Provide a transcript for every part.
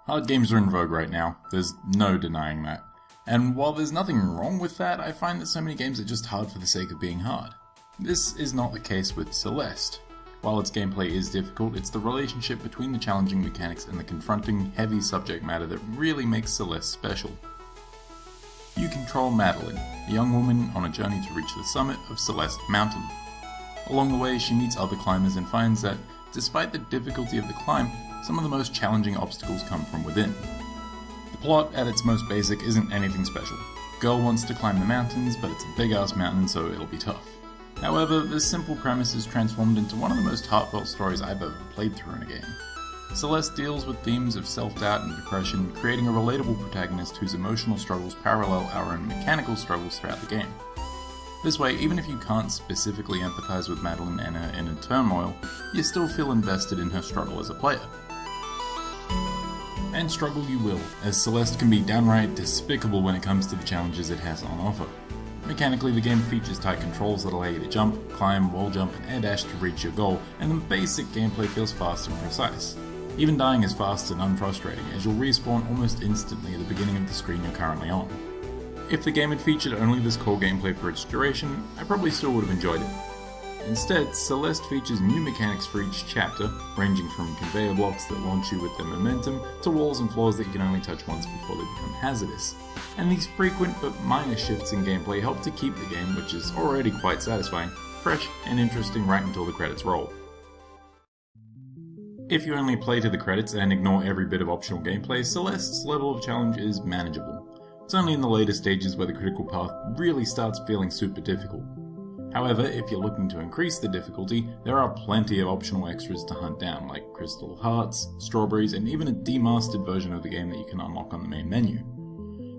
Hard games are in vogue right now, there's no denying that. And while there's nothing wrong with that, I find that so many games are just hard for the sake of being hard. This is not the case with Celeste. While its gameplay is difficult, it's the relationship between the challenging mechanics and the confronting, heavy subject matter that really makes Celeste special. You control Madeline, a young woman on a journey to reach the summit of Celeste Mountain. Along the way, she meets other climbers and finds that, despite the difficulty of the climb, some of the most challenging obstacles come from within. The plot, at its most basic, isn't anything special. Girl wants to climb the mountains, but it's a big-ass mountain, so it'll be tough. However, this simple premise is transformed into one of the most heartfelt stories I've ever played through in a game. Celeste deals with themes of self-doubt and depression, creating a relatable protagonist whose emotional struggles parallel our own mechanical struggles throughout the game. This way, even if you can't specifically empathize with Madeline and her inner turmoil, you still feel invested in her struggle as a player. And struggle you will, as Celeste can be downright despicable when it comes to the challenges it has on offer. Mechanically, the game features tight controls that allow you to jump, climb, wall jump, and air dash to reach your goal, and the basic gameplay feels fast and precise. Even dying is fast and unfrustrating, as you'll respawn almost instantly at the beginning of the screen you're currently on. If the game had featured only this core gameplay for its duration, I probably still would have enjoyed it. Instead, Celeste features new mechanics for each chapter, ranging from conveyor blocks that launch you with their momentum, to walls and floors that you can only touch once before they become hazardous. And these frequent but minor shifts in gameplay help to keep the game, which is already quite satisfying, fresh and interesting right until the credits roll. If you only play to the credits and ignore every bit of optional gameplay, Celeste's level of challenge is manageable. It's only in the later stages where the critical path really starts feeling super difficult. However, if you're looking to increase the difficulty, there are plenty of optional extras to hunt down, like crystal hearts, strawberries, and even a demastered version of the game that you can unlock on the main menu.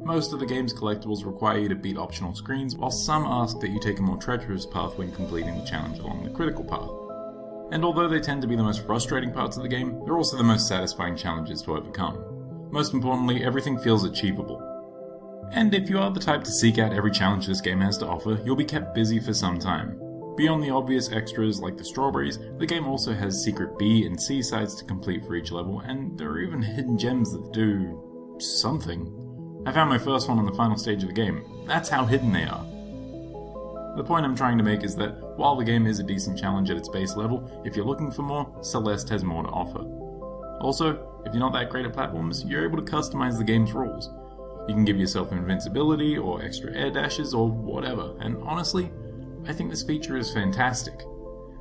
Most of the game's collectibles require you to beat optional screens, while some ask that you take a more treacherous path when completing the challenge along the critical path. And although they tend to be the most frustrating parts of the game, they're also the most satisfying challenges to overcome. Most importantly, everything feels achievable. And if you are the type to seek out every challenge this game has to offer, you'll be kept busy for some time. Beyond the obvious extras like the strawberries, the game also has secret B and C sides to complete for each level, and there are even hidden gems that do something. I found my first one on the final stage of the game. That's how hidden they are. The point I'm trying to make is that while the game is a decent challenge at its base level, if you're looking for more, Celeste has more to offer. Also, if you're not that great at platforms, you're able to customize the game's rules. You can give yourself invincibility, or extra air dashes, or whatever, and honestly, I think this feature is fantastic.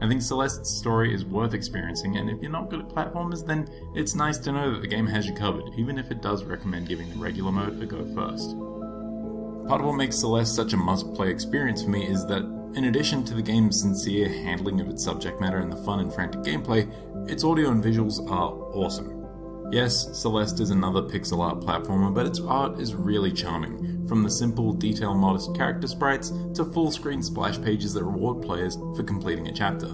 I think Celeste's story is worth experiencing, and if you're not good at platformers, then it's nice to know that the game has you covered, even if it does recommend giving the regular mode a go first. Part of what makes Celeste such a must-play experience for me is that, in addition to the game's sincere handling of its subject matter and the fun and frantic gameplay, its audio and visuals are awesome. Yes, Celeste is another pixel art platformer, but its art is really charming, from the simple, detail-modest character sprites to full-screen splash pages that reward players for completing a chapter.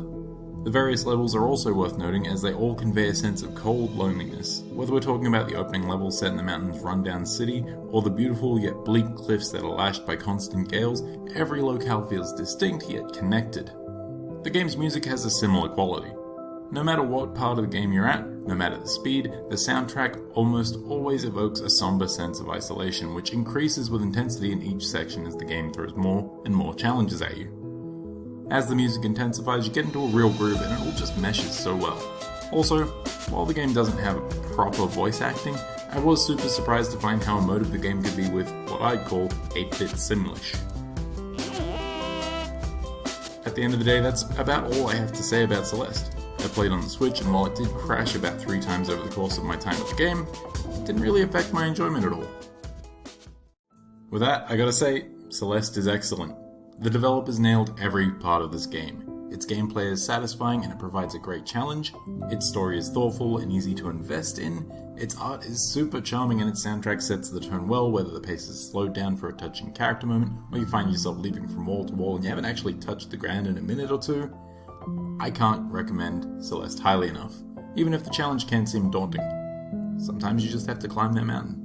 The various levels are also worth noting as they all convey a sense of cold loneliness. Whether we're talking about the opening level set in the mountain's rundown city, or the beautiful yet bleak cliffs that are lashed by constant gales, every locale feels distinct yet connected. The game's music has a similar quality. No matter what part of the game you're at, no matter the speed, the soundtrack almost always evokes a somber sense of isolation, which increases with intensity in each section as the game throws more and more challenges at you. As the music intensifies, you get into a real groove and it all just meshes so well. Also, while the game doesn't have proper voice acting, I was super surprised to find how emotive the game could be with what I'd call 8-bit Simlish. At the end of the day, that's about all I have to say about Celeste. I played on the Switch, and while it did crash about 3 times over the course of my time with the game, it didn't really affect my enjoyment at all. With that, I gotta say, Celeste is excellent. The developers nailed every part of this game. Its gameplay is satisfying and it provides a great challenge, its story is thoughtful and easy to invest in, its art is super charming and its soundtrack sets the tone well, whether the pace is slowed down for a touching character moment, or you find yourself leaping from wall to wall and you haven't actually touched the ground in a minute or two. I can't recommend Celeste highly enough, even if the challenge can seem daunting. Sometimes you just have to climb that mountain.